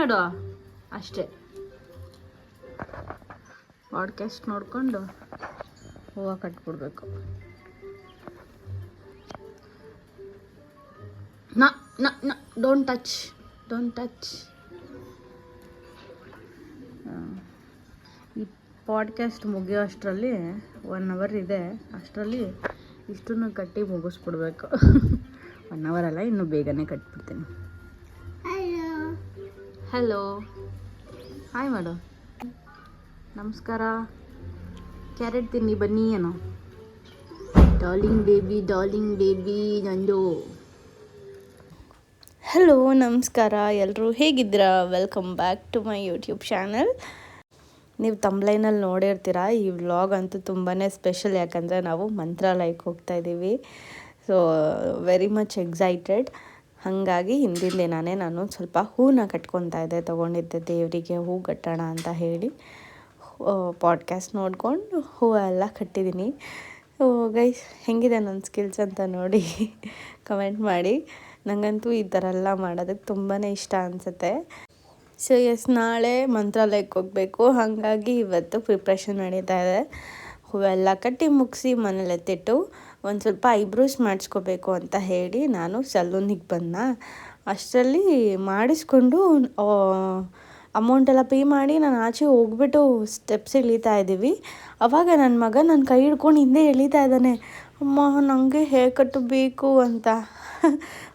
ಮಾಡು ಅಷ್ಟೇ. ಪಾಡ್ಕಾಸ್ಟ್ ನೋಡಿಕೊಂಡು ಹೂವು ಕಟ್ಬಿಡ್ಬೇಕು. ನ ಡೋಂಟ್ ಟಚ್. ಈ ಪಾಡ್ಕಾಸ್ಟ್ ಮುಗಿಯೋ ಅಷ್ಟರಲ್ಲಿ 1 hour ಇದೆ. ಅಷ್ಟರಲ್ಲಿ ಇಷ್ಟನ್ನು ಕಟ್ಟಿ ಮುಗಿಸ್ಬಿಡ್ಬೇಕು. 1 hour ಅಲ್ಲ, ಇನ್ನೂ ಬೇಗನೆ ಕಟ್ಬಿಡ್ತೀನಿ. ಹಲೋ ಹಾಯ್ ಮಾಡು. ನಮಸ್ಕಾರ. ಕ್ಯಾರೆಟ್ ತಿನ್ನಿ ಬನ್ನಿ ಏನೋ. ಡಾರ್ಲಿಂಗ್ ಬೇಬಿ ನಂದು. ಹಲೋ ನಮಸ್ಕಾರ, ಎಲ್ಲರೂ ಹೇಗಿದ್ದೀರಾ? Welcome back to my YouTube channel. ನೀವು ತಮ್ಲೈನಲ್ಲಿ ನೋಡಿರ್ತೀರ, ಈ ವ್ಲಾಗ್ ಅಂತೂ ತುಂಬಾ ಸ್ಪೆಷಲ್. ಯಾಕಂದರೆ ನಾವು ಮಂತ್ರಾಲಯಕ್ಕೆ ಹೋಗ್ತಾಯಿದ್ದೀವಿ. So very much excited. ಹಾಗಾಗಿ ಹಿಂದಿನ ದಿನಾನೇ ನಾನು ಸ್ವಲ್ಪ ಹೂನ ಕಟ್ಕೊತಾ ಇದ್ದೆ. ತೊಗೊಂಡಿದ್ದೆ ದೇವರಿಗೆ ಹೂ ಕಟ್ಟೋಣ ಅಂತ ಹೇಳಿ. ಪಾಡ್ಕಾಸ್ಟ್ ನೋಡ್ಕೊಂಡು ಹೂವೆಲ್ಲ ಕಟ್ಟಿದ್ದೀನಿ. ಗೈಸ್, ಹೆಂಗಿದೆ ನನ್ನ ಸ್ಕಿಲ್ಸ್ ಅಂತ ನೋಡಿ ಕಮೆಂಟ್ ಮಾಡಿ. ನನಗಂತೂ ಈ ಥರ ಎಲ್ಲ ಮಾಡೋದಕ್ಕೆ ತುಂಬಾ ಇಷ್ಟ ಅನಿಸುತ್ತೆ. ಸೊ ನಾಳೆ ಮಂತ್ರಾಲಯಕ್ಕೆ ಹೋಗಬೇಕು. ಹಾಗಾಗಿ ಇವತ್ತು ಪ್ರಿಪ್ರೇಷನ್ ನಡೀತಾ ಇದೆ. ಹೂವೆಲ್ಲ ಕಟ್ಟಿ ಮುಗಿಸಿ ಮನೇಲಿ ಎತ್ತಿಟ್ಟು ಒಂದು ಸ್ವಲ್ಪ ಐಬ್ರೋಸ್ ಮಾಡಿಸ್ಕೋಬೇಕು ಅಂತ ಹೇಳಿ ನಾನು ಸಲೂನಿಗೆ ಬಂದೆ. ಅಷ್ಟರಲ್ಲಿ ಮಾಡಿಸ್ಕೊಂಡು ಅಮೌಂಟೆಲ್ಲ ಪೇ ಮಾಡಿ ನಾನು ಆಚೆ ಹೋಗ್ಬಿಟ್ಟು ಸ್ಟೆಪ್ಸ್ ಇಳಿತಾ ಇದ್ದೀವಿ. ಆವಾಗ ನನ್ನ ಮಗ ನನ್ನ ಕೈ ಹಿಡ್ಕೊಂಡು ಹಿಂದೆ ಎಳಿತಾ ಇದ್ದಾನೆ, ಅಮ್ಮ ನನಗೆ ಹೇರ್ ಕಟ್ ಬೇಕು ಅಂತ.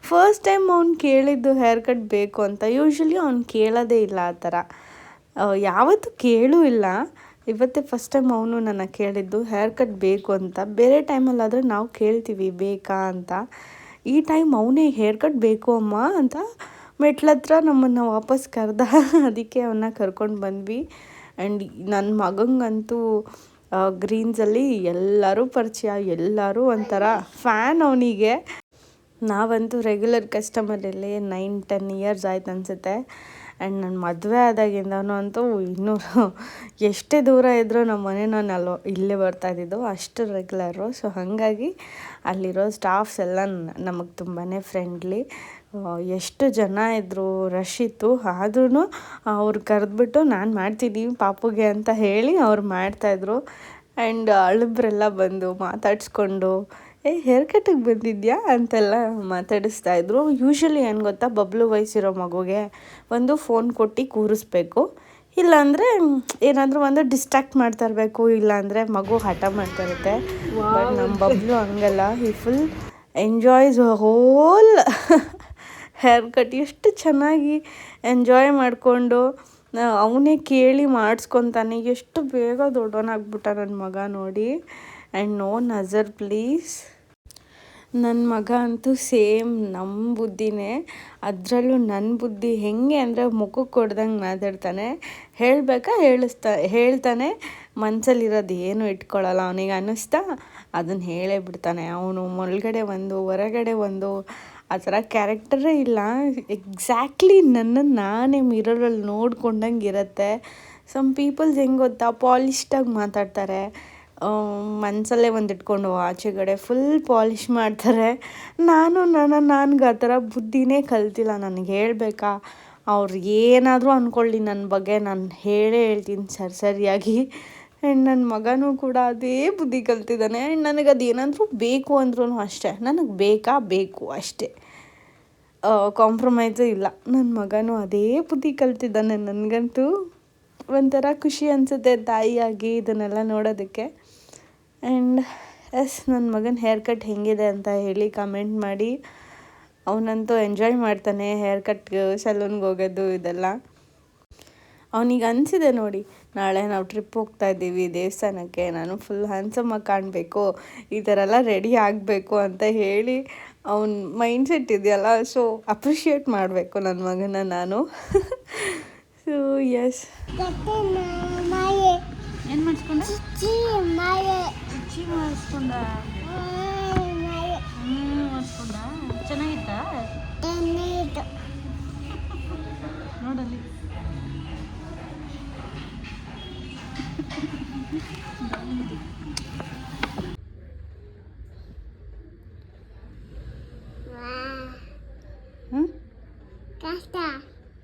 ಫಸ್ಟ್ ಟೈಮ್ ಅವ್ನು ಕೇಳಿದ್ದು ಹೇರ್ ಕಟ್ ಬೇಕು ಅಂತ. ಯೂಶ್ವಲಿ ಅವ್ನು ಕೇಳೋದೇ ಇಲ್ಲ ಆ ಥರ, ಯಾವತ್ತೂ ಕೇಳೂ ಇಲ್ಲ. ಇವತ್ತೇ ಫಸ್ಟ್ ಟೈಮ್ ಅವನು ನನ್ನ ಕೇಳಿದ್ದು ಹೇರ್ ಕಟ್ ಬೇಕು ಅಂತ. ಬೇರೆ ಟೈಮಲ್ಲಾದರೆ ನಾವು ಕೇಳ್ತೀವಿ ಬೇಕಾ ಅಂತ. ಈ ಟೈಮ್ ಅವನೇ ಹೇರ್ ಕಟ್ ಬೇಕು ಅಮ್ಮ ಅಂತ ಮೆಟ್ಲತ್ರ ನಮ್ಮನ್ನು ವಾಪಸ್ ಕರೆದ. ಅದಕ್ಕೆ ಅವನ್ನ ಕರ್ಕೊಂಡು ಬಂದ್ವಿ. ಆ್ಯಂಡ್ ನನ್ನ ಮಗಂಗಂತೂ ಗ್ರೀನ್ಸಲ್ಲಿ ಎಲ್ಲರೂ ಪರಿಚಯ, ಎಲ್ಲರೂ ಒಂಥರ ಫ್ಯಾನ್ ಅವನಿಗೆ. ನಾವಂತೂ ರೆಗ್ಯುಲರ್ ಕಸ್ಟಮರಲ್ಲಿ 9-10 ಇಯರ್ಸ್ ಆಯ್ತು ಅನಿಸುತ್ತೆ. ಆ್ಯಂಡ್ ನನ್ನ ಮದುವೆ ಆದಾಗಿಂದನೂ ಅಂತೂ ಇನ್ನೂ ಎಷ್ಟೇ ದೂರ ಇದ್ದರೂ ನಮ್ಮ ಮನೆ ನಾನು ಇಲ್ಲೇ ಬರ್ತಾಯಿದ್ದು, ಅಷ್ಟು ರೆಗ್ಯುಲರು. ಸೊ ಹಾಗಾಗಿ ಅಲ್ಲಿರೋ ಸ್ಟಾಫ್ಸ್ ಎಲ್ಲ ನಮಗೆ ತುಂಬಾ ಫ್ರೆಂಡ್ಲಿ. ಎಷ್ಟು ಜನ ಇದ್ದರು, ರಶ್ ಇತ್ತು. ಆದ್ರೂ ಅವ್ರು ಕರೆದ್ಬಿಟ್ಟು ನಾನು ಮಾಡ್ತಿದ್ದೀನಿ ಪಾಪುಗೆ ಅಂತ ಹೇಳಿ ಅವ್ರು ಮಾಡ್ತಾಯಿದ್ರು. ಆ್ಯಂಡ್ ಅಳುಬ್ರೆಲ್ಲ ಬಂದು ಮಾತಾಡಿಸ್ಕೊಂಡು ಹೇರ್ ಕಟ್ಟಿಗೆ ಬಂದಿದ್ಯಾ ಅಂತೆಲ್ಲ ಮಾತಾಡಿಸ್ತಾಯಿದ್ರು. ಯೂಶ್ವಲಿ ಏನು ಗೊತ್ತಾ, ಬಬ್ಲು ವಯಸ್ಸಿರೋ ಮಗುಗೆ ಒಂದು ಫೋನ್ ಕೊಟ್ಟು ಕೂರಿಸ್ಬೇಕು. ಇಲ್ಲಾಂದರೆ ಏನಾದರೂ ಒಂದು ಡಿಸ್ಟ್ರಾಕ್ಟ್ ಮಾಡ್ತಾ ಇರಬೇಕು, ಇಲ್ಲಾಂದರೆ ಮಗು ಹಠ ಮಾಡ್ತಾ ಇರುತ್ತೆ. ಬಟ್ ನಮ್ಮ ಬಬ್ಲು ಹಂಗಲ್ಲ, ಈ full enjoys whole haircut. ಎಷ್ಟು ಚೆನ್ನಾಗಿ ಎಂಜಾಯ್ ಮಾಡಿಕೊಂಡು ಅವನೇ ಕೇಳಿ ಮಾಡಿಸ್ಕೊತಾನೆ. ಎಷ್ಟು ಬೇಗ ದೊಡ್ಡವನಾಗ್ಬಿಟ್ಟ ನನ್ನ ಮಗ ನೋಡಿ. ಆ್ಯಂಡ್ ನೋ ನಜರ್ ಪ್ಲೀಸ್. ನನ್ನ ಮಗ ಅಂತೂ ಸೇಮ್ ನಮ್ಮ ಬುದ್ಧಿನೇ. ಅದರಲ್ಲೂ ನನ್ನ ಬುದ್ಧಿ ಹೆಂಗೆ ಅಂದರೆ ಮುಖಕ್ಕೆ ಕೊಡ್ದಂಗೆ ಮಾತಾಡ್ತಾನೆ. ಹೇಳ್ತಾನೆ, ಮನಸ್ಸಲ್ಲಿರೋದು ಏನು ಇಟ್ಕೊಳ್ಳಲ್ಲ. ಅವನಿಗೆ ಅನ್ನಿಸ್ತಾ ಅದನ್ನು ಹೇಳೇ ಬಿಡ್ತಾನೆ. ಅವನು ಒಳಗಡೆ ಒಂದು ಹೊರಗಡೆ ಒಂದು ಆ ಥರ ಕ್ಯಾರೆಕ್ಟರೇ ಇಲ್ಲ. ಎಕ್ಸಾಕ್ಟ್ಲಿ ನನ್ನನ್ನು ನಾನೇ ಮಿರರಲ್ಲಿ ನೋಡ್ಕೊಂಡಂಗೆ ಇರುತ್ತೆ. ಸಮ್ ಪೀಪಲ್ಸ್ ಹೆಂಗೆ ಗೊತ್ತಾ, ಪಾಲಿಶ್ಡಾಗಿ ಮಾತಾಡ್ತಾರೆ, ಮನಸಲ್ಲೇ ಒಂದು ಇಟ್ಕೊಂಡು ಆಚೆಗಡೆ ಫುಲ್ ಪಾಲಿಷ್ ಮಾಡ್ತಾರೆ. ನನಗೆ ಆ ಥರ ಬುದ್ಧಿನೇ ಕಲ್ತಿಲ್ಲ. ನನಗೆ ಹೇಳಬೇಕಾ, ಅವ್ರು ಏನಾದರೂ ಅಂದ್ಕೊಳ್ಳಿ ನನ್ನ ಬಗ್ಗೆ, ನಾನು ಹೇಳ್ತೀನಿ ಸರಿಯಾಗಿ. ಆ್ಯಂಡ್ ನನ್ನ ಮಗನೂ ಕೂಡ ಅದೇ ಬುದ್ಧಿ ಕಲ್ತಿದ್ದಾನೆ. ಆ್ಯಂಡ್ ನನಗೆ ಅದೇನಾದರೂ ಬೇಕು ಅಂದ್ರೂ ಅಷ್ಟೇ, ನನಗೆ ಬೇಕು ಅಷ್ಟೇ, ಕಾಂಪ್ರಮೈಸೇ ಇಲ್ಲ. ನನ್ನ ಮಗನೂ ಅದೇ ಬುದ್ಧಿ ಕಲ್ತಿದ್ದಾನೆ. ನನಗಂತೂ ಒಂಥರ ಖುಷಿ ಅನಿಸುತ್ತೆ ತಾಯಿಯಾಗಿ ಇದನ್ನೆಲ್ಲ ನೋಡೋದಕ್ಕೆ. ಆ್ಯಂಡ್ ನನ್ನ ಮಗನ ಹೇರ್ ಕಟ್ ಹೆಂಗಿದೆ ಅಂತ ಹೇಳಿ ಕಮೆಂಟ್ ಮಾಡಿ. ಅವನಂತೂ ಎಂಜಾಯ್ ಮಾಡ್ತಾನೆ ಹೇರ್ ಕಟ್, ಸಲೂನ್ಗೆ ಹೋಗೋದು ಇದೆಲ್ಲ. ಅವನಿಗೆ ಅನಿಸಿದೆ ನೋಡಿ, ನಾಳೆ ನಾವು ಟ್ರಿಪ್ ಹೋಗ್ತಾಯಿದ್ದೀವಿ ದೇವಸ್ಥಾನಕ್ಕೆ, ನಾನು ಫುಲ್ ಹ್ಯಾಂಡ್ಸಮ್ಮಾಗಿ ಕಾಣಬೇಕು, ಈ ಥರ ಎಲ್ಲ ರೆಡಿ ಆಗಬೇಕು ಅಂತ ಹೇಳಿ ಅವನ ಮೈಂಡ್ಸೆಟ್ ಇದೆಯಲ್ಲ. ಸೊ ಅಪ್ರಿಷಿಯೇಟ್ ಮಾಡಬೇಕು ನನ್ನ ಮಗನ ನಾನು. So yes. ಏನು ಮಾಡಿಸ್ಕೊಂಡೆ? ಮಾಡಿಸ್ಕೊಂಡ ಚೆನ್ನಾಗಿತ್ತಾ? ನೋಡಲ್ಲಿ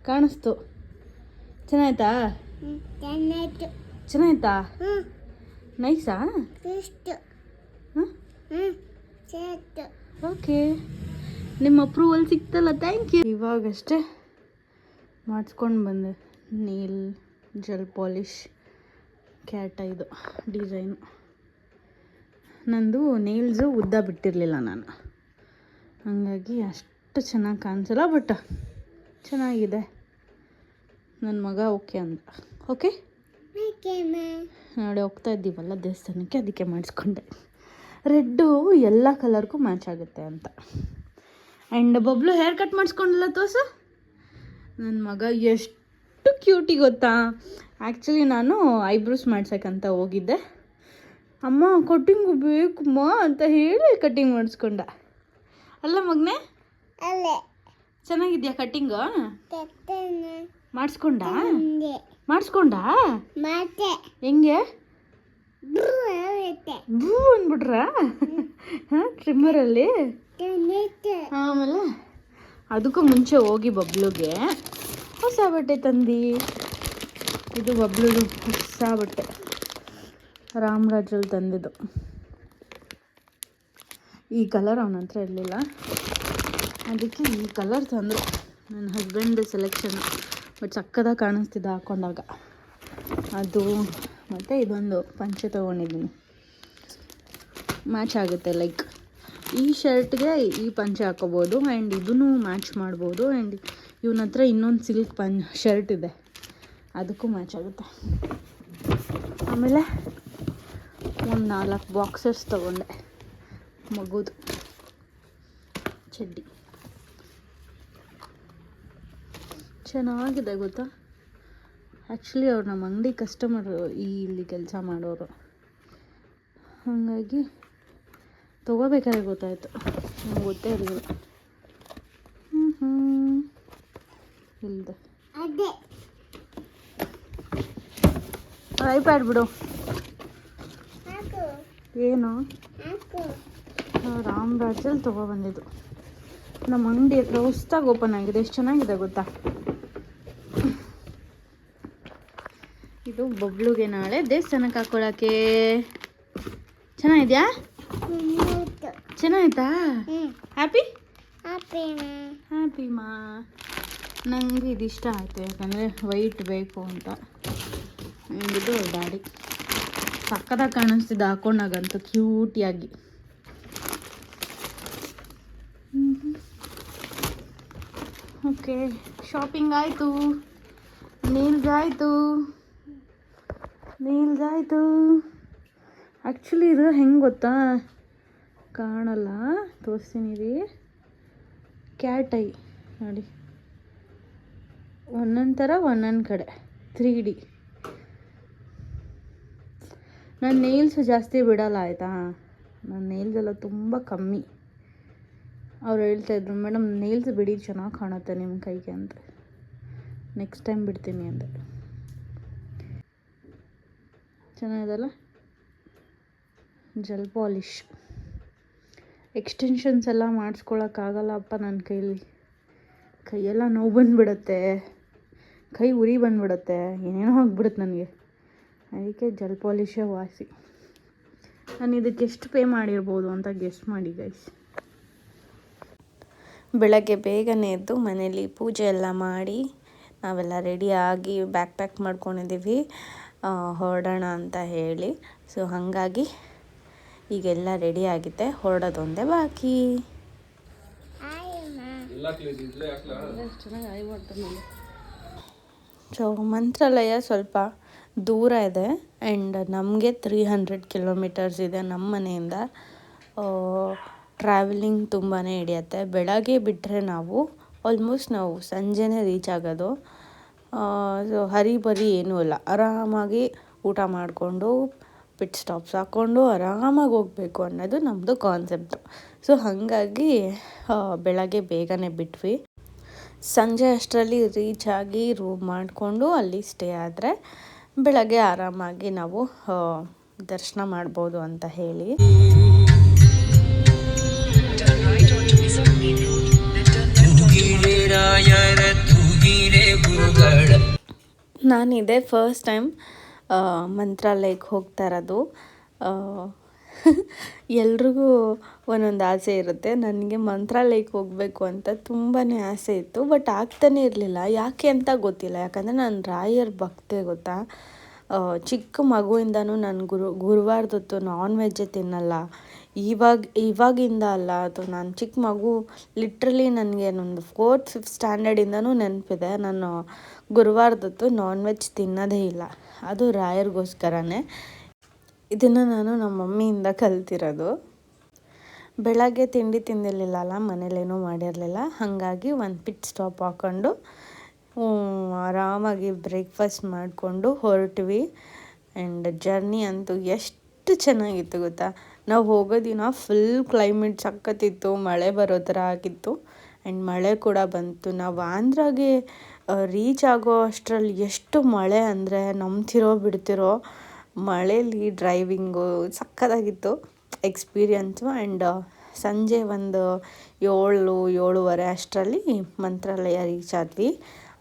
ಕಾಣಿಸ್ತು. ಚೆನ್ನಾಯ್ತಾ? ಚೆನ್ನಾಯ್ತಾ? ನೈಸಾ? ಓಕೆ, ನಿಮ್ಮ ಅಪ್ರೂವಲ್ ಸಿಕ್ತಲ್ಲ, ಥ್ಯಾಂಕ್ ಯು. ಇವಾಗಷ್ಟೇ ಮಾಡಿಸ್ಕೊಂಡು ಬಂದೆ ನೀಲ್ ಜೆಲ್ ಪಾಲಿಷ್ ಕ್ಯಾಟ್ ಇದು ಡಿಸೈನು. ನಂದು ನೇಲ್ಸು ಉದ್ದ ಬಿಟ್ಟಿರಲಿಲ್ಲ ನಾನು, ಹಾಗಾಗಿ ಅಷ್ಟು ಚೆನ್ನಾಗಿ ಕಾಣಿಸಲ್ಲ, ಬಟ್ ಚೆನ್ನಾಗಿದೆ. ನನ್ನ ಮಗ ಓಕೆ ಅಂದ. ಓಕೆ ನೋಡಿ, ಹೋಗ್ತಾ ಇದ್ದೀವಲ್ಲ ದೇವಸ್ಥಾನಕ್ಕೆ, ಅದಕ್ಕೆ ಮಾಡಿಸ್ಕೊಂಡೆ. ರೆಡ್ಡು ಎಲ್ಲ ಕಲರ್ಗೂ ಮ್ಯಾಚ್ ಆಗುತ್ತೆ ಅಂತ. ಆ್ಯಂಡ್ ಬಬ್ಲು ಹೇರ್ ಕಟ್ ಮಾಡಿಸ್ಕೊಂಡಲ್ಲ ತೋರ್ಸು. ನನ್ನ ಮಗ ಎಷ್ಟು ಕ್ಯೂಟಿ ಗೊತ್ತಾ. ಆ್ಯಕ್ಚುಲಿ ನಾನು ಐಬ್ರೋಸ್ ಮಾಡ್ಸೋಕ್ಕಂತ ಹೋಗಿದ್ದೆ. ಅಮ್ಮ ಕಟ್ಟಿಂಗು ಬೇಕಮ್ಮ ಅಂತ ಹೇಳಿ ಕಟ್ಟಿಂಗ್ ಮಾಡಿಸ್ಕೊಂಡ. ಅಲ್ಲ ಮಗನೇ, ಚೆನ್ನಾಗಿದ್ಯಾ ಕಟ್ಟಿಂಗು? ಮಾಡಿಸ್ಕೊಂಡ ಹೆಂಗೆ? ಬೂ ಅಂದ್ಬಿಟ್ರ ಟ್ರಿಮ್ಮರಲ್ಲಿ. ಆಮೇಲೆ ಅದಕ್ಕೂ ಮುಂಚೆ ಹೋಗಿ ಬಬ್ಲುಗೆ ಹೊಸ ಬಟ್ಟೆ ತಂದು. ಇದು ಬಬ್ಲುದು ಹೊಸ ಬಟ್ಟೆ, ರಾಮರಾಜಲ್ಲಿ ತಂದಿದ್ದು. ಈ ಕಲರ್ ಅವನ ಹತ್ರ ಇರಲಿಲ್ಲ, ಅದಕ್ಕೆ ಈ ಕಲರ್ ತಂದರು. ನನ್ನ ಹಸ್ಬೆಂಡ್ ಸೆಲೆಕ್ಷನ್, ಬಟ್ ಸಕ್ಕದಾಗಿ ಕಾಣಿಸ್ತಿದ್ದ ಹಾಕ್ಕೊಂಡಾಗ. ಅದು ಮತ್ತು ಇದೊಂದು ಪಂಚೆ ತೊಗೊಂಡಿದ್ದೀನಿ, ಮ್ಯಾಚ್ ಆಗುತ್ತೆ. ಲೈಕ್ ಈ ಶರ್ಟ್ಗೆ ಈ ಪಂಚೆ ಹಾಕೋಬೋದು, ಆ್ಯಂಡ್ ಇದೂ ಮ್ಯಾಚ್ ಮಾಡ್ಬೋದು. ಆ್ಯಂಡ್ ಇವನ ಹತ್ರ ಇನ್ನೊಂದು ಸಿಲ್ಕ್ ಶರ್ಟ್ ಇದೆ, ಅದಕ್ಕೂ ಮ್ಯಾಚ್ ಆಗುತ್ತೆ. ಆಮೇಲೆ ಒಂದು 4 ಬಾಕ್ಸರ್ಸ್ ತೊಗೊಂಡೆ, ಮಗುದು ಚಡ್ಡಿ. ಚೆನ್ನಾಗಿದೆ ಗೊತ್ತಾ. ಆ್ಯಕ್ಚುಲಿ ಅವ್ರು ನಮ್ಮ ಅಂಗಡಿ ಕಸ್ಟಮರು, ಇಲ್ಲಿ ಕೆಲಸ ಮಾಡೋರು, ಹಾಗಾಗಿ ತೊಗೋಬೇಕಾದ್ರೆ ಗೊತ್ತಾಯಿತು, ನಂಗೆ ಗೊತ್ತೇ ಇರಲಿಲ್ಲ. ಇಲ್ಲದೆ ಐಪ್ಯಾಡ್ ಬಿಡು. ಏನು ರಾಮರಾಜಲ್ಲಿ ತೊಗೊಬಂದಿದ್ದು. ನಮ್ಮ ಅಂಗಡಿ ಹತ್ರ ಹೊಸ್ದಾಗಿ ಓಪನ್ ಆಗಿದೆ, ಎಷ್ಟು ಚೆನ್ನಾಗಿದೆ ಗೊತ್ತಾ. ಇದು ಬಬ್ಲುಗೆ ನಾಳೆ ದೇವಸ್ಥಾನಕ್ಕೆ ಹಾಕ್ಕೊಳಕ್ಕೆ. ಚೆನ್ನಾಗಿದ್ಯಾ? ಚೆನ್ನಾಯ್ತಾ? ಹ್ಯಾಪಿ ಮಾ. ನನಗೆ ಇದಿಷ್ಟ ಆಯಿತು, ಯಾಕಂದರೆ ವೈಟ್ ಬೇಕು ಅಂತ. ಇದು ಡ್ಯಾಡಿ ಸಕ್ಕದಾಗಿ ಕಾಣಿಸ್ತಿದ್ದ ಹಾಕೊಂಡಾಗಂತೂ, ಕ್ಯೂಟಿಯಾಗಿ. ಓಕೆ, ಶಾಪಿಂಗ್ ಆಯಿತು, ನೇಲ್ಸ್ ಆಯಿತು. ಆ್ಯಕ್ಚುಲಿ ಇದು ಹೆಂಗೆ ಗೊತ್ತಾ, ಕಾಣಲ್ಲ, ತೋರಿಸ್ತೀನಿ ರೀ. ಕ್ಯಾಟ್ ಐ ನೋಡಿ, ಒಂದೊಂದು ಥರ ಒಂದೊಂದು ಕಡೆ 3D. ನಾನು ನೇಲ್ಸು ಜಾಸ್ತಿ ಬಿಡಲ್ಲ ಆಯಿತಾ, ನನ್ನ ನೇಲ್ಸ್ ಎಲ್ಲ ತುಂಬ ಕಮ್ಮಿ. ಅವ್ರು ಹೇಳ್ತಾಯಿದ್ರು, ಮೇಡಮ್ ನೇಲ್ಸ್ ಬಿಡಿ, ಚೆನ್ನಾಗಿ ಕಾಣುತ್ತೆ ನಿಮ್ಮ ಕೈಗೆ ಅಂತ. ನೆಕ್ಸ್ಟ್ ಟೈಮ್ ಬಿಡ್ತೀನಿ ಅಂದೆ. ಚೆನ್ನಾಗಿದಲ್ಲ ಜೆಲ್ ಪಾಲಿಷ್. ಎಕ್ಸ್ಟೆನ್ಷನ್ಸ್ ಎಲ್ಲ ಮಾಡಿಸ್ಕೊಳಕ್ಕಾಗಲ್ಲಪ್ಪ ನನ್ನ ಕೈಲಿ, ಕೈಯೆಲ್ಲ ನೋವು ಬಂದುಬಿಡುತ್ತೆ, ಕೈ ಉರಿ ಬಂದುಬಿಡುತ್ತೆ, ಏನೇನೋ ಆಗಿಬಿಡುತ್ತೆ ನನಗೆ. ಅದಕ್ಕೆ ಜೆಲ್ ಪಾಲಿಷೇ ವಾಸಿ. ನಾನು ಇದಕ್ಕೆ ಎಷ್ಟು ಪೇ ಮಾಡಿರ್ಬೋದು ಅಂತ ಗೆಸ್ಟ್ ಮಾಡಿ ಗೈಸ್. ಬೆಳಗ್ಗೆ ಬೇಗನೆ ಎದ್ದು ಮನೇಲಿ ಪೂಜೆ ಎಲ್ಲ ಮಾಡಿ ನಾವೆಲ್ಲ ರೆಡಿಯಾಗಿ ಬ್ಯಾಗ್ ಪ್ಯಾಕ್ ಮಾಡ್ಕೊಂಡಿದ್ದೀವಿ, ಹೊರಡೋಣ ಅಂತ ಹೇಳಿ. ಸೊ ಹಾಗಾಗಿ ಈಗೆಲ್ಲ ರೆಡಿ ಆಗಿದೆ, ಹೊರಡೋದೊಂದೇ ಬಾಕಿ. ಸೊ ಮಂತ್ರಾಲಯ ಸ್ವಲ್ಪ ದೂರ ಇದೆ, ಆ್ಯಂಡ್ ನಮಗೆ 300 ಕಿಲೋಮೀಟರ್ಸ್ ಇದೆ ನಮ್ಮ ಮನೆಯಿಂದ. ಟ್ರಾವೆಲಿಂಗ್ ತುಂಬಾ ಹಿಡಿಯುತ್ತೆ. ಬೆಳಗ್ಗೆ ಬಿಟ್ಟರೆ ನಾವು ಆಲ್ಮೋಸ್ಟ್ ನಾವು ಸಂಜೆನೇ ರೀಚ್ ಆಗೋದು. ಸೊ ಹರಿಬರಿ ಏನೂ ಇಲ್ಲ, ಆರಾಮಾಗಿ ಊಟ ಮಾಡಿಕೊಂಡು ಪಿಟ್ ಸ್ಟಾಪ್ಸ್ ಹಾಕ್ಕೊಂಡು ಆರಾಮಾಗಿ ಹೋಗಬೇಕು ಅನ್ನೋದು ನಮ್ಮದು ಕಾನ್ಸೆಪ್ಟು. ಸೊ ಹಾಗಾಗಿ ಬೆಳಗ್ಗೆ ಬೇಗನೆ ಬಿಟ್ವಿ. ಸಂಜೆ ಅಷ್ಟರಲ್ಲಿ ರೀಚ್ ಆಗಿ ರೂಮ್ ಮಾಡಿಕೊಂಡು ಅಲ್ಲಿ ಸ್ಟೇ ಆದರೆ ಬೆಳಗ್ಗೆ ಆರಾಮಾಗಿ ನಾವು ದರ್ಶನ ಮಾಡ್ಬೋದು ಅಂತ ಹೇಳಿ. ನಾನು ಇದೇ ಫಸ್ಟ್ ಟೈಮ್ ಮಂತ್ರಾಲಯಕ್ಕೆ ಹೋಗ್ತಾ ಇರೋದು. ಎಲ್ರಿಗೂ ಒಂದೊಂದು ಆಸೆ ಇರುತ್ತೆ. ನನಗೆ ಮಂತ್ರಾಲಯಕ್ಕೆ ಹೋಗಬೇಕು ಅಂತ ತುಂಬಾ ಆಸೆ ಇತ್ತು, ಬಟ್ ಆಗ್ತಾನೇ ಇರಲಿಲ್ಲ. ಯಾಕೆ ಅಂತ ಗೊತ್ತಿಲ್ಲ. ಯಾಕಂದರೆ ನಾನು ರಾಯರ್ ಭಕ್ತೆ ಗೊತ್ತಾ. ಚಿಕ್ಕ ಮಗುವಿಂದನೂ ನಾನು ಗುರುವಾರದೊತ್ತು ನಾನ್ ವೆಜ್ಜೇ ತಿನ್ನಲ್ಲ. ಇವಾಗಿಂದ ಅಲ್ಲ, ಅದು ನಾನು ಚಿಕ್ಕ ಮಗು ಲಿಟ್ರಲಿ ನನಗೆ ಒಂದು 4th 5th ಸ್ಟ್ಯಾಂಡರ್ಡಿಂದನೂ ನೆನಪಿದೆ. ನಾನು ಗುರುವಾರದೊತ್ತು ನಾನ್ ವೆಜ್ ತಿನ್ನೋದೇ ಇಲ್ಲ. ಅದು ರಾಯರಿಗೋಸ್ಕರನೇ. ಇದನ್ನು ನಾನು ನಮ್ಮ ಮಮ್ಮಿಯಿಂದ ಕಲ್ತಿರೋದು. ಬೆಳಗ್ಗೆ ತಿಂಡಿ ತಿಂದಿರಲಿಲ್ಲಲ್ಲ, ಮನೇಲೇನೂ ಮಾಡಿರಲಿಲ್ಲ. ಹಾಗಾಗಿ ಒಂದು ಪಿಟ್ ಸ್ಟಾಪ್ ಹಾಕ್ಕೊಂಡು ಆರಾಮಾಗಿ ಬ್ರೇಕ್ಫಾಸ್ಟ್ ಮಾಡಿಕೊಂಡು ಹೊರಟ್ವಿ. ಆ್ಯಂಡ್ ಜರ್ನಿ ಅಂತೂ ಎಷ್ಟು ಚೆನ್ನಾಗಿತ್ತು ಗೊತ್ತಾ. ನಾವು ಹೋಗೋ ದಿನ ಫುಲ್ ಕ್ಲೈಮೇಟ್ ಸಖತ್ತಿತ್ತು, ಮಳೆ ಬರೋ ಥರ ಆಗಿತ್ತು. ಆ್ಯಂಡ್ ಮಳೆ ಕೂಡ ಬಂತು. ನಾವು ಆಂಧ್ರಾಗೆ ರೀಚ್ ಆಗೋ ಅಷ್ಟರಲ್ಲಿ ಎಷ್ಟು ಮಳೆ ಅಂದರೆ ನಂಬ್ತಿರೋ ಬಿಡ್ತಿರೋ ಮಳೇಲಿ ಡ್ರೈವಿಂಗು ಸಖತ್ತಾಗಿತ್ತು ಎಕ್ಸ್ಪೀರಿಯನ್ಸು. ಆ್ಯಂಡ್ ಸಂಜೆ ಒಂದು 7-7:30 ಅಷ್ಟರಲ್ಲಿ ಮಂತ್ರಾಲಯ ರೀಚ್ ಆದ್ವಿ.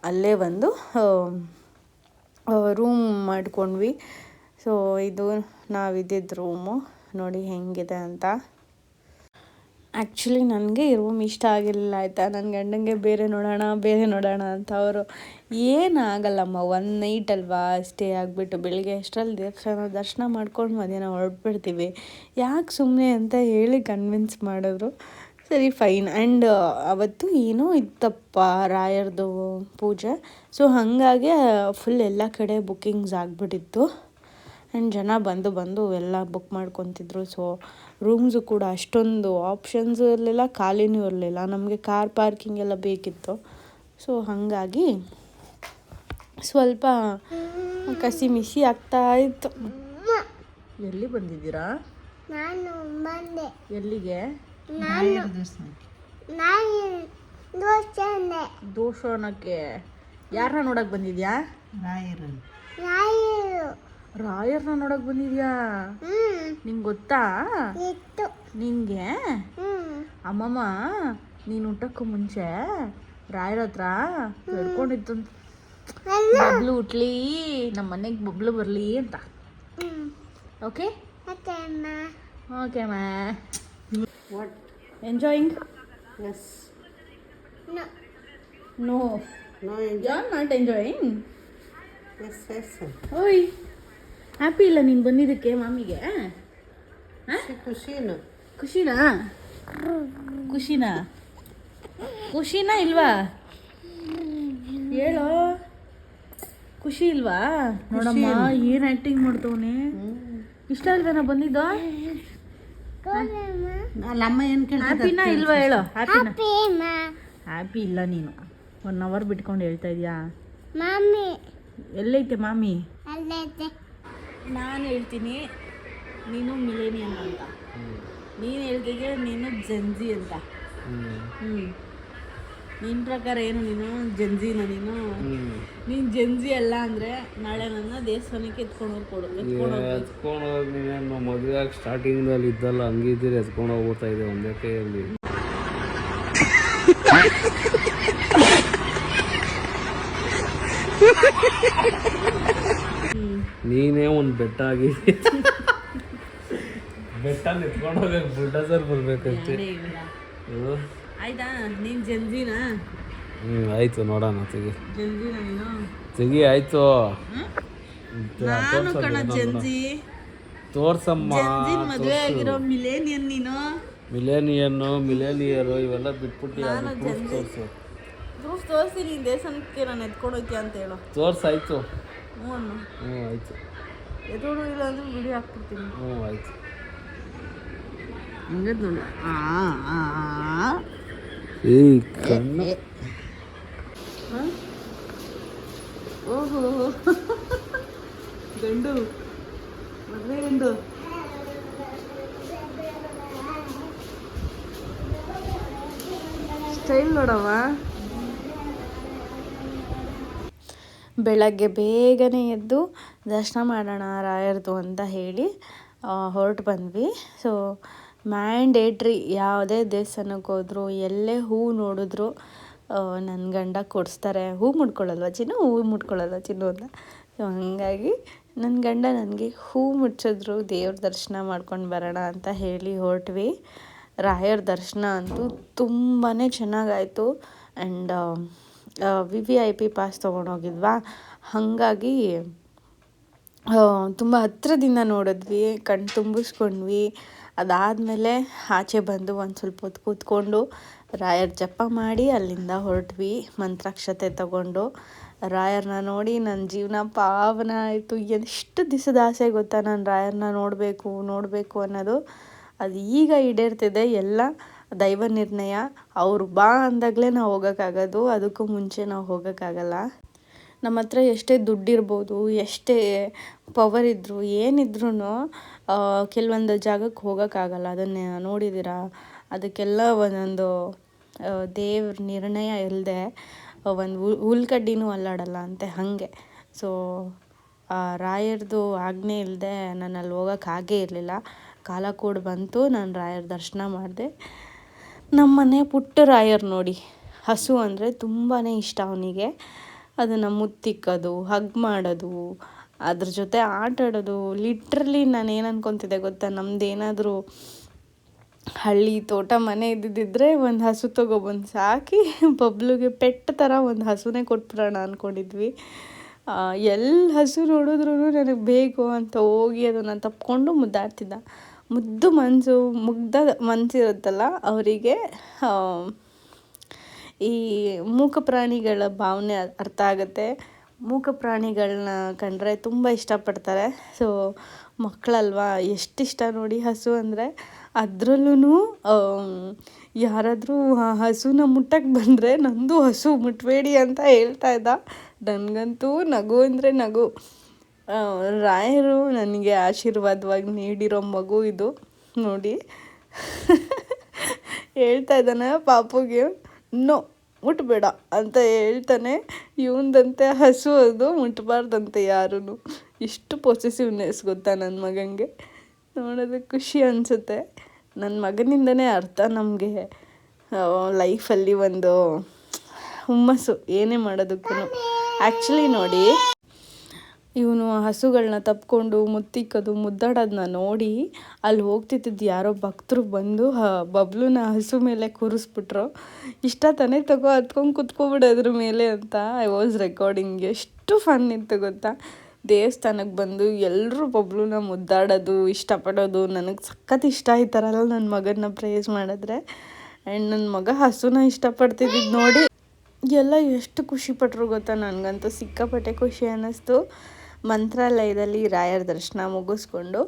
ಅಲ್ಲೇ ಒಂದು ರೂಮ್ ಮಾಡ್ಕೊಂಡ್ವಿ. ಸೊ ಇದು ನಾವಿದ್ದಿದ್ದು ರೂಮು ನೋಡಿ ಹೆಂಗಿದೆ ಅಂತ. ಆ್ಯಕ್ಚುಲಿ ನನಗೆ ಈ ರೂಮ್ ಇಷ್ಟ ಆಗಿರಲಿಲ್ಲ ಆಯಿತಾ. ನನ್ನ ಗಂಡಂಗೆ ಬೇರೆ ನೋಡೋಣ ಅಂತ. ಅವರು ಏನಾಗಲ್ಲಮ್ಮ, 1 ನೈಟ್ ಅಲ್ವಾ, ಸ್ಟೇ ಆಗಿಬಿಟ್ಟು ಬೆಳಿಗ್ಗೆ ಅಷ್ಟರಲ್ಲಿ ದರ್ಶನ ಮಾಡ್ಕೊಂಡು ಮಧ್ಯಾಹ್ನ ಹೊರಟ್ಬಿಡ್ತೀವಿ, ಯಾಕೆ ಸುಮ್ಮನೆ ಅಂತ ಹೇಳಿ ಕನ್ವಿನ್ಸ್ ಮಾಡಿದ್ರು. ಸರಿ ಫೈನ್. ಆ್ಯಂಡ್ ಅವತ್ತು ಏನೋ ಇತ್ತಪ್ಪ ರಾಯರ್ದು ಪೂಜೆ. ಸೊ ಹಾಗಾಗಿ ಫುಲ್ ಎಲ್ಲ ಕಡೆ ಬುಕ್ಕಿಂಗ್ಸ್ ಆಗಿಬಿಟ್ಟಿತ್ತು. ಆ್ಯಂಡ್ ಜನ ಬಂದು ಎಲ್ಲ ಬುಕ್ ಮಾಡ್ಕೊತಿದ್ರು. ಸೊ ರೂಮ್ಸು ಕೂಡ ಅಷ್ಟೊಂದು ಆಪ್ಷನ್ಸು ಇರಲಿಲ್ಲ, ಖಾಲಿನೂ ಇರಲಿಲ್ಲ. ನಮಗೆ ಕಾರ್ ಪಾರ್ಕಿಂಗ್ ಎಲ್ಲ ಬೇಕಿತ್ತು. ಸೊ ಹಾಗಾಗಿ ಸ್ವಲ್ಪ ಕಸಿಮಿಸಿ ಆಗ್ತಾ ಇತ್ತು. ಎಲ್ಲಿ ಬಂದಿದ್ದೀರಾ? ನಾನು ಬಂದೆ. ಎಲ್ಲಿಗೆ? ದೋಷಣಕ್ಕೆ. ಯಾರನ್ನ ನೋಡಕ್ ಬಂದಿದ್ಯಾ? ರಾಯರ್ನ ನೋಡಕ್ ಬಂದಿದ್ಯಾ? ನಿಂಗೆ ಗೊತ್ತಾ? ನಿಂಗೆ ಅಮ್ಮಮ್ಮ ನೀನು ಊಟಕ್ಕೂ ಮುಂಚೆ ರಾಯರ ಹತ್ರ ಹೇಳ್ಕೊಂಡಿತ್ತು, ಬಬ್ಲು ಹುಟ್ಲಿ, ನಮ್ಮ ಮನೆಗೆ ಬಬ್ಲು ಬರಲಿ ಅಂತ. ಓಕೆ ಓಕೆ ಮಾ. What? Enjoying? Yes. No. No enjoy. You're not enjoying? Yes. ಓಯ್, ಹ್ಯಾಪಿ ಇಲ್ಲ ನೀನು ಬಂದಿದ್ದಕ್ಕೆ ಮಾಮಿಗೆ? ಖುಷಿನು. ಖುಷಿನಾ ಇಲ್ವಾ? ಹೇಳೋ, ಖುಷಿ ಇಲ್ವಾ? ನೋಡಮ್ಮ ಏನು ಆ್ಯಕ್ಟಿಂಗ್ ಮಾಡ್ತವನೆ. ಇಷ್ಟ ಅಲ್ವೇನಾ ಬಂದಿದ್ದು? ಅಮ್ಮ ಏನು ಹ್ಯಾಪಿನಾ ಇಲ್ವಾ ಹೇಳೋ? ಹ್ಯಾಪಿ ಇಲ್ಲ ನೀನು. 1 hour ಬಿಟ್ಕೊಂಡು ಹೇಳ್ತಾ ಇದೀಯಾ? ಮಮ್ಮಿ ಎಲ್ಲೈತೆ ಮಾಮಿ? ಅಲ್ಲೈತೆ. ನಾನು ಹೇಳ್ತೀನಿ ನೀನು ಮಿಲೇನಿಯನ್ ಅಂತ, ನೀನು ಹೇಳ್ತಿಗೆ ನೀನು ಜೆನ್ಜಿ ಅಂತ. ನಿನ್ನ ಪ್ರಕಾರ ಏನು ನೀನು ಜೆನ್ಜಿನ? ನೀನು ಜೆನ್ಜಿ ಅಲ್ಲ ಅಂದರೆ ನಾಳೆ ನನ್ನ ದೇವಸ್ಥಾನಕ್ಕೆ ಎತ್ಕೊಂಡು ಹೋಗಿ ನೀನು ಮದುವೆ ಸ್ಟಾರ್ಟಿಂಗ್ನಲ್ಲಿ ಇದ್ದಲ್ಲ ಹಂಗಿದ್ದೀರಿ, ಎತ್ಕೊಂಡು ಹೋಗ್ಬಿಡ್ತಾ ಇದೆ ಒಂದೇ ಕೈಯಲ್ಲಿ. ನೀನೇ ಒಂದು ಬೆಟ್ಟ ಆಗಿದೆ. ಬೆಟ್ಟ ಎತ್ಕೊಂಡು ಹೋಗಕ್ಕೆ ಬುಲ್ಡೋಸರ್ ಬರ್ಬೇಕಂತೆ. ಆಯ್ತಾ? ನೀನು ಜೆನ್ಜಿನಾ? ಆಯ್ತು, ನೋಡೋಣ ಜೆನ್ಜಿನ ನೀನು? ತೆಗಿ ಆಯ್ತು. ನಾನು ಕಣ ಜೆನ್ಜಿ. ತೋರ್ಸಮ್ಮ. ಮದುವೆ ಆಗಿರೋ ಮಿಲೇನಿಯನ್ ನೀನು. ಮಿಲೇನಿಯರು ಇವೆಲ್ಲ ಬಿಟ್ಬಿಟ್ಟು ತೋರಿಸಿ. ನೀನು ದೇವಸ್ಥಾನಕ್ಕೆ ನಾನು ಎತ್ಕೊಂಡು ಹೋಗ್ತೀಯ ಅಂತ ಹೇಳು. ತೋರ್ಸಾಯ್ತು. ಆಯ್ತು. ಎತ್ಕೊಂಡು ಇಲ್ಲ ಅಂದ್ರೆ ವಿಡಿಯೋ ಹಾಕ್ಬಿಡ್ತೀನಿ. ಆಯ್ತು. ಹಂಗೆ ನೋಡಿ. ಕಣ್ಣು. ಓಹೋ, ಗಂಡು, ಮದುವೆ ಗಂಡು. ಸ್ಟೈಲ್ ನೋಡವ. ಬೆಳಗ್ಗೆ ಬೇಗನೆ ಎದ್ದು ದರ್ಶನ ಮಾಡೋಣ ರಾಯರ್ದು ಅಂತ ಹೇಳಿ ಹೊರಟು ಬಂದ್ವಿ. ಸೊ ಮ್ಯಾಂಡೇಟ್ರಿ ಯಾವುದೇ ದೇವಸ್ಥಾನಕ್ಕೆ ಹೋದ್ರು, ಎಲ್ಲೇ ಹೂ ನೋಡಿದ್ರು ನನ್ನ ಗಂಡ ಕೊಡಿಸ್ತಾರೆ. ಹೂ ಮುಡ್ಕೊಳ್ಳಲ್ವ ಚಿನ್ನು, ಹೂ ಮುಡ್ಕೊಳ್ಳಲ್ವ ಚಿನ್ನು ಅಂತ. ಸೊ ಹಾಗಾಗಿ ನನ್ನ ಗಂಡ ನನಗೆ ಹೂ ಮುಡ್ಸಿದ್ರು, ದೇವ್ರ ದರ್ಶನ ಮಾಡ್ಕೊಂಡು ಬರೋಣ ಅಂತ ಹೇಳಿ ಹೊರಟ್ವಿ. ರಾಯರ ದರ್ಶನ ಅಂತೂ ತುಂಬಾ ಚೆನ್ನಾಗಾಯಿತು. ಆ್ಯಂಡ್ VIP ಪಾಸ್ ತೊಗೊಂಡೋಗಿದ್ವಾ, ಹಾಗಾಗಿ ತುಂಬ ಹತ್ತಿರದಿಂದ ನೋಡಿದ್ವಿ, ಕಣ್ಣು ತುಂಬಿಸ್ಕೊಂಡ್ವಿ. ಅದಾದಮೇಲೆ ಆಚೆ ಬಂದು ಒಂದು ಸ್ವಲ್ಪ ಹೊತ್ತು ಕೂತ್ಕೊಂಡು ರಾಯರ ಜಪ ಮಾಡಿ ಅಲ್ಲಿಂದ ಹೊರಟ್ವಿ. ಮಂತ್ರಾಕ್ಷತೆ ತಗೊಂಡು ರಾಯರನ್ನ ನೋಡಿ ನನ್ನ ಜೀವನ ಪಾವನ ಆಯಿತು. ಎಷ್ಟು ದಿವಸದ ಆಸೆ ಗೊತ್ತಾ, ನಾನು ರಾಯರನ್ನ ನೋಡಬೇಕು ಅನ್ನೋದು. ಅದು ಈಗ ಈಡೇರ್ತಿದೆ. ಎಲ್ಲ ದೈವ ನಿರ್ಣಯ. ಅವರು ಬಾ ಅಂದಾಗಲೇ ನಾವು ಹೋಗೋಕ್ಕಾಗೋದು, ಅದಕ್ಕೂ ಮುಂಚೆ ನಾವು ಹೋಗೋಕ್ಕಾಗಲ್ಲ. ನಮ್ಮ ಹತ್ರ ಎಷ್ಟೇ ದುಡ್ಡಿರ್ಬೋದು, ಎಷ್ಟೇ ಪವರ್ ಇದ್ದರೂ ಏನಿದ್ರೂ ಕೆಲವೊಂದು ಜಾಗಕ್ಕೆ ಹೋಗೋಕ್ಕಾಗಲ್ಲ. ಅದನ್ನೇ ನೋಡಿದ್ದೀರಾ. ಅದಕ್ಕೆಲ್ಲ ಒಂದೊಂದು ದೇವ್ರ ನಿರ್ಣಯ ಇಲ್ಲದೆ ಒಂದು ಹುಲ್ಕಡ್ಡಿನೂ ಅಲ್ಲಾಡಲ್ಲ ಅಂತೆ, ಹಾಗೆ. ಸೊ ರಾಯರದು ಆಜ್ಞೆ ಇಲ್ಲದೆ ನಾನು ಅಲ್ಲಿ ಹೋಗೋಕ್ಕಾಗೇ ಇರಲಿಲ್ಲ. ಕಾಲ ಕೂಡ ಬಂತು, ನಾನು ರಾಯರ ದರ್ಶನ ಮಾಡಿದೆ. ನಮ್ಮನೆ ಪುಟ್ಟ ರಾಯರು ನೋಡಿ, ಹಸು ಅಂದರೆ ತುಂಬಾ ಇಷ್ಟ ಅವನಿಗೆ. ಅದನ್ನು ಮುತ್ತಿಕ್ಕೋದು, ಹಗ್ ಮಾಡೋದು, ಅದ್ರ ಜೊತೆ ಆಟ ಆಡೋದು. ಲಿಟ್ರಲಿ ನಾನು ಏನು ಅನ್ಕೊತಿದ್ದೆ ಗೊತ್ತಾ, ನಮ್ಮದೇನಾದರೂ ಹಳ್ಳಿ ತೋಟ ಮನೆ ಇದ್ದಿದ್ದರೆ ಒಂದು ಹಸು ತೊಗೊಬಂದು ಸಾಕಿ ಬಬ್ಲುಗೆ ಪೆಟ್ಟು ಥರ ಒಂದು ಹಸುನೇ ಕೊಟ್ಬಿಡೋಣ ಅಂದ್ಕೊಂಡಿದ್ವಿ. ಎಲ್ಲಿ ಹಸು ನೋಡಿದ್ರೂ ನನಗೆ ಬೇಕು ಅಂತ ಹೋಗಿ ಅದನ್ನು ತಪ್ಕೊಂಡು ಮುದ್ದಾಡ್ತಿದ್ದ. ಮುಗ್ಧ ಮನಸ್ಸಿರುತ್ತಲ್ಲ ಅವರಿಗೆ ಈ ಮೂಕ ಪ್ರಾಣಿಗಳ ಭಾವನೆ ಅರ್ಥ ಆಗುತ್ತೆ. ಮೂಕ ಪ್ರಾಣಿಗಳನ್ನ ಕಂಡ್ರೆ ತುಂಬ ಇಷ್ಟಪಡ್ತಾರೆ. ಸೊ ಮಕ್ಕಳಲ್ವಾ, ಎಷ್ಟಿಷ್ಟ ನೋಡಿ ಹಸು ಅಂದರೆ. ಅದರಲ್ಲೂ ಯಾರಾದರೂ ಹಸುನ ಮುಟ್ಟಕ್ಕೆ ಬಂದರೆ ನಂದು ಹಸು ಮುಟ್ಟಬೇಡಿ ಅಂತ ಹೇಳ್ತಾ ಇದ್ದ. ನನಗಂತೂ ನಗು ಅಂದರೆ ನಗು. ರಾಯರು ನನಗೆ ಆಶೀರ್ವಾದವಾಗಿ ನೀಡಿರೋ ಮಗು ಇದು ನೋಡಿ. ಹೇಳ್ತಾ ಇದ್ದಾನೆ ಪಾಪುಗೆ, ನೋ ಮುಟ್ಬೇಡ ಅಂತ ಹೇಳ್ತಾನೆ. ಇವಂದಂತೆ ಹಸು ಅದು ಮುಟ್ಬಾರ್ದಂತೆ ಯಾರೂ. ಇಷ್ಟು ಪೊಸೆಸಿವ್ನೆಸ್ ಗೊತ್ತಾ ನನ್ನ ಮಗನಿಗೆ. ನೋಡೋದಕ್ಕೆ ಖುಷಿ ಅನಿಸುತ್ತೆ. ನನ್ನ ಮಗನಿಂದನೇ ಅರ್ಥ ನಮಗೆ ಲೈಫಲ್ಲಿ ಒಂದು ಹುಮ್ಮಸ್ಸು ಏನೇ ಮಾಡೋದಕ್ಕೂ. ಆ್ಯಕ್ಚುಲಿ ನೋಡಿ, ಇವನು ಹಸುಗಳನ್ನ ತಪ್ಕೊಂಡು ಮುತ್ತಿಕ್ಕೋದು, ಮುದ್ದಾಡೋದನ್ನ ನೋಡಿ ಅಲ್ಲಿ ಹೋಗ್ತಿದ್ದು ಯಾರೋ ಭಕ್ತರು ಬಂದು ಬಬ್ಲುನ ಹಸು ಮೇಲೆ ಕೂರಿಸ್ಬಿಟ್ರು. ಇಷ್ಟ ತಾನೇ ತಗೋ ಹತ್ಕೊಂಡು ಕುತ್ಕೊಬಿಡೋದ್ರ ಮೇಲೆ ಅಂತ. I was recording. ಎಷ್ಟು ಫನ್ ಇತ್ತು ಗೊತ್ತಾ. ದೇವಸ್ಥಾನಕ್ಕೆ ಬಂದು ಎಲ್ಲರೂ ಬಬ್ಲುನ ಮುದ್ದಾಡೋದು, ಇಷ್ಟಪಡೋದು. ನನಗೆ ಸಖತ್ ಇಷ್ಟ ಆಯ್ತಾರಲ್ಲ ನನ್ನ ಮಗನ ಪ್ರೇಸ್ ಮಾಡಿದ್ರೆ. ಆ್ಯಂಡ್ ನನ್ನ ಮಗ ಹಸುನ ಇಷ್ಟಪಡ್ತಿದ್ದು ನೋಡಿ ಎಲ್ಲ ಎಷ್ಟು ಖುಷಿಪಟ್ಟರು ಗೊತ್ತಾ. ನನಗಂತೂ ಸಿಕ್ಕಾಪಟ್ಟೆ ಖುಷಿ ಅನ್ನಿಸ್ತು. ಮಂತ್ರಾಲಯದಲ್ಲಿ ರಾಯರ ದರ್ಶನ ಮುಗಿಸ್ಕೊಂಡು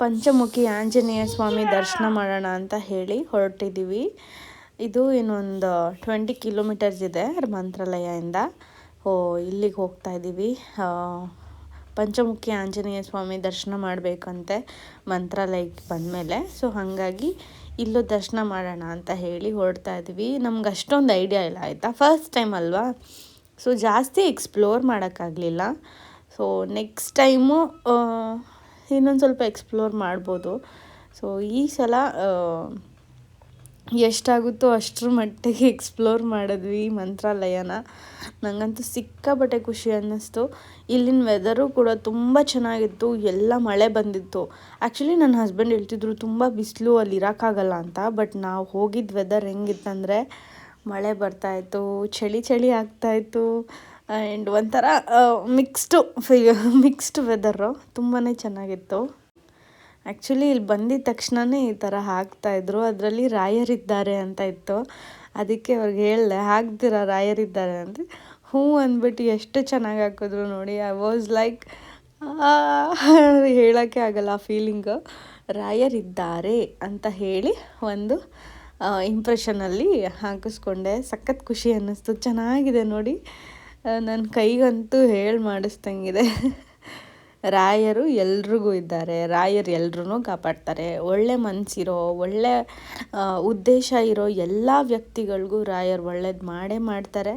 ಪಂಚಮುಖಿ ಆಂಜನೇಯ ಸ್ವಾಮಿ ದರ್ಶನ ಮಾಡೋಣ ಅಂತ ಹೇಳಿ ಹೊರಟಿದ್ದೀವಿ. ಇದು ಇನ್ನೊಂದು 20 ಕಿಲೋಮೀಟರ್ಸ್ ಇದೆ ಮಂತ್ರಾಲಯದಿಂದ. ಇಲ್ಲಿಗೆ ಹೋಗ್ತಾ ಇದ್ದೀವಿ. ಪಂಚಮುಖಿ ಆಂಜನೇಯ ಸ್ವಾಮಿ ದರ್ಶನ ಮಾಡಬೇಕಂತೆ ಮಂತ್ರಾಲಯಕ್ಕೆ ಬಂದಮೇಲೆ. ಸೊ ಹಾಗಾಗಿ ಇಲ್ಲೂ ದರ್ಶನ ಮಾಡೋಣ ಅಂತ ಹೇಳಿ ಹೊರಡ್ತಾ ಇದ್ದೀವಿ. ನಮ್ಗೆ ಅಷ್ಟೊಂದು ಐಡಿಯಾ ಇಲ್ಲ ಆಯಿತಾ, ಫಸ್ಟ್ ಟೈಮ್ ಅಲ್ವಾ. ಸೊ ಜಾಸ್ತಿ ಎಕ್ಸ್ಪ್ಲೋರ್ ಮಾಡೋಕ್ಕಾಗಲಿಲ್ಲ. ಸೊ ನೆಕ್ಸ್ಟ್ ಟೈಮು ಇನ್ನೊಂದು ಸ್ವಲ್ಪ ಎಕ್ಸ್ಪ್ಲೋರ್ ಮಾಡ್ಬೋದು. ಸೊ ಈ ಸಲ ಎಷ್ಟಾಗುತ್ತೋ ಅಷ್ಟರ ಮಟ್ಟಿಗೆ ಎಕ್ಸ್ಪ್ಲೋರ್ ಮಾಡಿದ್ವಿ ಮಂತ್ರಾಲಯನ. ನನಗಂತೂ ಸಿಕ್ಕಾಪಟ್ಟೆ ಖುಷಿ ಅನ್ನಿಸ್ತು. ಇಲ್ಲಿನ ವೆದರು ಕೂಡ ತುಂಬ ಚೆನ್ನಾಗಿತ್ತು. ಎಲ್ಲ ಮಳೆ ಬಂದಿತ್ತು. ಆ್ಯಕ್ಚುಲಿ ನನ್ನ ಹಸ್ಬೆಂಡ್ ಹೇಳ್ತಿದ್ರು ತುಂಬ ಬಿಸಿಲು, ಅಲ್ಲಿ ಇರೋಕ್ಕಾಗಲ್ಲ ಅಂತ. ಬಟ್ ನಾವು ಹೋಗಿದ್ದ ವೆದರ್ ಹೆಂಗಿತ್ತಂದರೆ ಮಳೆ ಬರ್ತಾಯಿತ್ತು, ಚಳಿ ಆಗ್ತಾಯಿತ್ತು. ಆ್ಯಂಡ್ ಒಂಥರ ಮಿಕ್ಸ್ಡ್ ವೆದರು. ತುಂಬಾ ಚೆನ್ನಾಗಿತ್ತು. ಆ್ಯಕ್ಚುಲಿ ಇಲ್ಲಿ ಬಂದಿದ್ದ ತಕ್ಷಣವೇ ಈ ಥರ ಹಾಕ್ತಾಯಿದ್ರು. ಅದರಲ್ಲಿ ರಾಯರಿದ್ದಾರೆ ಅಂತ ಇತ್ತು. ಅದಕ್ಕೆ ಅವ್ರಿಗೆ ಹೇಳಿದೆ, ಹಾಕ್ದಿರಾ ರಾಯರಿದ್ದಾರೆ ಅಂತ. ಹ್ಞೂ ಅಂದ್ಬಿಟ್ಟು ಎಷ್ಟು ಚೆನ್ನಾಗಿ ಹಾಕಿದ್ರು ನೋಡಿ. ಐ ವಾಸ್ ಲೈಕ್, ಹೇಳೋಕ್ಕೆ ಆಗಲ್ಲ ಆ ಫೀಲಿಂಗು. ರಾಯರಿದ್ದಾರೆ ಅಂತ ಹೇಳಿ ಒಂದು ಇಂಪ್ರೆಷನಲ್ಲಿ ಹಾಕಿಸ್ಕೊಂಡೆ. ಸಖತ್ ಖುಷಿ ಅನ್ನಿಸ್ತು. ಚೆನ್ನಾಗಿದೆ ನೋಡಿ. ನನ್ನ ಕೈಗಂತೂ ಹೇಳಿ ಮಾಡಿಸ್ದಂಗಿದೆ. ರಾಯರು ಎಲ್ರಿಗೂ ಇದ್ದಾರೆ. ರಾಯರು ಎಲ್ರೂ ಕಾಪಾಡ್ತಾರೆ. ಒಳ್ಳೆ ಮನಸ್ಸಿರೋ, ಒಳ್ಳೆ ಉದ್ದೇಶ ಇರೋ ಎಲ್ಲ ವ್ಯಕ್ತಿಗಳಿಗೂ ರಾಯರು ಒಳ್ಳೇದು ಮಾಡೇ ಮಾಡ್ತಾರೆ.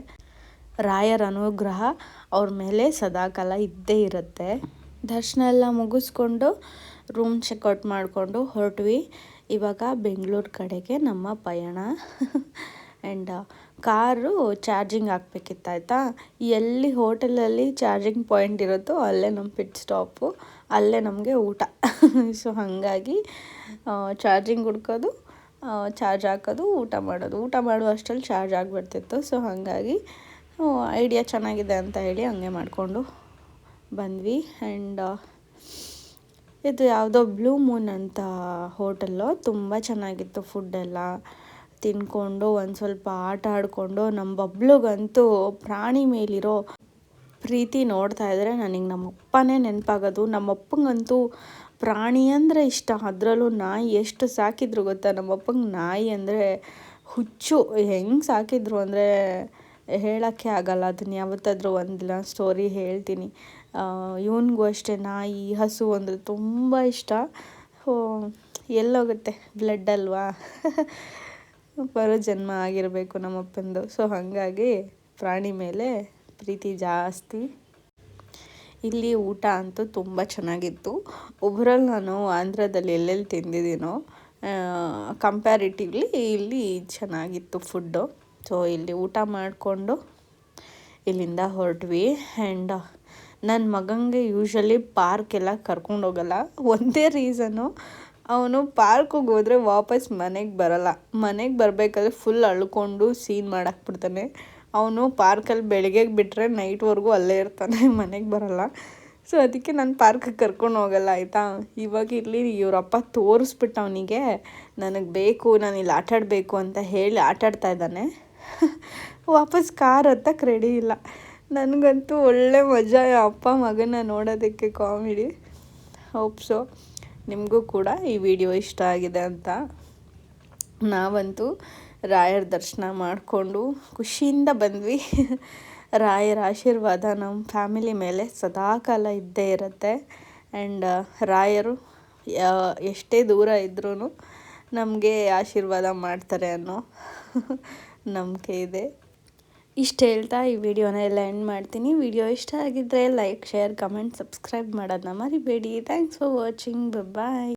ರಾಯರ ಅನುಗ್ರಹ ಅವ್ರ ಮೇಲೆ ಸದಾಕಾಲ ಇದ್ದೇ ಇರುತ್ತೆ. ದರ್ಶನ ಎಲ್ಲ ಮುಗಿಸ್ಕೊಂಡು ರೂಮ್ ಚೆಕ್ಔಟ್ ಮಾಡಿಕೊಂಡು ಹೊರಟ್ವಿ. ಇವಾಗ ಬೆಂಗಳೂರು ಕಡೆಗೆ ನಮ್ಮ ಪಯಣ. ಆ್ಯಂಡ್ ಕಾರು ಚಾರ್ಜಿಂಗ್ ಹಾಕ್ಬೇಕಿತ್ತು ಆಯಿತಾ. ಎಲ್ಲಿ ಹೋಟೆಲಲ್ಲಿ ಚಾರ್ಜಿಂಗ್ ಪಾಯಿಂಟ್ ಇರುತ್ತೋ ಅಲ್ಲೇ ನಮ್ಮ ಪಿಟ್ ಸ್ಟಾಪು, ಅಲ್ಲೇ ನಮಗೆ ಊಟ. ಸೊ ಹಾಗಾಗಿ ಚಾರ್ಜಿಂಗ್ ಹುಡ್ಕೋದು, ಚಾರ್ಜ್ ಹಾಕೋದು, ಊಟ ಮಾಡುವ ಅಷ್ಟರಲ್ಲಿ ಚಾರ್ಜ್ ಆಗಿಬಿಡ್ತಿತ್ತು. ಸೊ ಹಾಗಾಗಿ ಐಡಿಯಾ ಚೆನ್ನಾಗಿದೆ ಅಂತ ಹೇಳಿ ಹಂಗೆ ಮಾಡಿಕೊಂಡು ಬಂದ್ವಿ. ಆ್ಯಂಡ್ ಇದು ಯಾವುದೋ ಬ್ಲೂ ಮೂನ್ ಅಂತ ಹೋಟೆಲ್ಲು, ತುಂಬ ಚೆನ್ನಾಗಿತ್ತು. ಫುಡ್ಡೆಲ್ಲ ತಿನ್ಕೊಂಡು ಒಂದು ಸ್ವಲ್ಪ ಆಟ ಆಡಿಕೊಂಡು, ನಮ್ಮ ಬಬ್ಲುಗಂತೂ ಪ್ರಾಣಿ ಮೇಲಿರೋ ಪ್ರೀತಿ ನೋಡ್ತಾ ಇದ್ದರೆ ನನಗೆ ನಮ್ಮಪ್ಪನೇ ನೆನಪಾಗೋದು. ನಮ್ಮಪ್ಪಂಗಂತೂ ಪ್ರಾಣಿ ಅಂದರೆ ಇಷ್ಟ, ಅದರಲ್ಲೂ ನಾಯಿ ಎಷ್ಟು ಸಾಕಿದ್ರು ಗೊತ್ತಾ. ನಮ್ಮಪ್ಪಂಗೆ ನಾಯಿ ಅಂದರೆ ಹುಚ್ಚು. ಹೆಂಗೆ ಸಾಕಿದ್ರು ಅಂದರೆ ಹೇಳೋಕ್ಕೆ ಆಗಲ್ಲ. ಅದನ್ನು ಯಾವತ್ತಾದರೂ ಒಂದು ಸ್ಟೋರಿ ಹೇಳ್ತೀನಿ. ಇವನಿಗೂ ಅಷ್ಟೇ ನಾಯಿ, ಹಸು ಅಂದರೆ ತುಂಬ ಇಷ್ಟ. ಎಲ್ಲೋಗುತ್ತೆ ಬ್ಲಡ್ ಅಲ್ವಾ, ಬರೋ ಜನ್ಮ ಆಗಿರಬೇಕು ನಮ್ಮಪ್ಪಂದು. ಸೊ ಹಾಗಾಗಿ ಪ್ರಾಣಿ ಮೇಲೆ ಪ್ರೀತಿ ಜಾಸ್ತಿ. ಇಲ್ಲಿ ಊಟ ಅಂತೂ ತುಂಬ ಚೆನ್ನಾಗಿತ್ತು. ಒಬ್ಬರಲ್ಲಿ ನಾನು ಆಂಧ್ರದಲ್ಲಿ ಎಲ್ಲೆಲ್ಲಿ ತಿಂದಿದ್ದೀನೋ ಕಂಪ್ಯಾರಿಟಿವ್ಲಿ ಇಲ್ಲಿ ಚೆನ್ನಾಗಿತ್ತು ಫುಡ್ಡು. ಸೊ ಇಲ್ಲಿ ಊಟ ಮಾಡಿಕೊಂಡು ಇಲ್ಲಿಂದ ಹೊರಟ್ವಿ. ಆ್ಯಂಡ್ ನನ್ನ ಮಗನಿಗೆ ಯೂಶ್ವಲಿ ಪಾರ್ಕೆಲ್ಲ ಕರ್ಕೊಂಡೋಗಲ್ಲ. ಒಂದೇ ರೀಸನ್ನು, ಅವನು ಪಾರ್ಕಿಗೆ ಹೋದರೆ ವಾಪಸ್ ಮನೆಗೆ ಬರಲ್ಲ. ಮನೆಗೆ ಬರಬೇಕಾದ್ರೆ ಫುಲ್ ಅಳ್ಕೊಂಡು ಸೀನ್ ಮಾಡಾಕ್ಬಿಡ್ತಾನೆ. ಅವನು ಪಾರ್ಕಲ್ಲಿ ಬೆಳಗ್ಗೆ ಬಿಟ್ಟರೆ ನೈಟ್ವರೆಗೂ ಅಲ್ಲೇ ಇರ್ತಾನೆ, ಮನೆಗೆ ಬರಲ್ಲ. ಸೊ ಅದಕ್ಕೆ ನಾನು ಪಾರ್ಕಿಗೆ ಕರ್ಕೊಂಡು ಹೋಗಲ್ಲ ಆಯಿತಾ. ಇವಾಗ ಇಲ್ಲಿ ಇವರಪ್ಪ ತೋರಿಸ್ಬಿಟ್ಟು ಅವನಿಗೆ ನನಗೆ ಬೇಕು, ನಾನು ಇಲ್ಲಿ ಆಟಾಡಬೇಕು ಅಂತ ಹೇಳಿ ಆಟಾಡ್ತಾ ಇದ್ದಾನೆ. ವಾಪಸ್ ಕಾರ್ ಹತ್ತಕ್ಕೆ ರೆಡಿ ಇಲ್ಲ. ನನಗಂತೂ ಒಳ್ಳೆ ಮಜಾ ಅಪ್ಪ ಮಗನ ನೋಡೋದಕ್ಕೆ, ಕಾಮಿಡಿ. ಹೋಪ್ಸೋ ನಿಮಗೂ ಕೂಡ ಈ ವಿಡಿಯೋ ಇಷ್ಟ ಆಗಿದೆ ಅಂತ. ನಾವಂತೂ ರಾಯರ ದರ್ಶನ ಮಾಡಿಕೊಂಡು ಖುಷಿಯಿಂದ ಬಂದ್ವಿ. ರಾಯರ ಆಶೀರ್ವಾದ ನಮ್ಮ ಫ್ಯಾಮಿಲಿ ಮೇಲೆ ಸದಾಕಾಲ ಇದ್ದೇ ಇರುತ್ತೆ. ಆ್ಯಂಡ್ ರಾಯರು ಎಷ್ಟೇ ದೂರ ಇದ್ರೂ ನಮಗೆ ಆಶೀರ್ವಾದ ಮಾಡ್ತಾರೆ ಅನ್ನೋ ನಂಬಿಕೆ ಇದೆ. ಇಷ್ಟು ಹೇಳ್ತಾ ಈ ವಿಡಿಯೋನ ಎಲ್ಲ ಎಂಡ್ ಮಾಡ್ತೀನಿ. ವಿಡಿಯೋ ಇಷ್ಟ ಆಗಿದ್ದರೆ ಲೈಕ್, ಶೇರ್, ಕಮೆಂಟ್, ಸಬ್ಸ್ಕ್ರೈಬ್ ಮಾಡೋದನ್ನ ಮರಿಬೇಡಿ. Thanks for watching. ಬಾಯ್.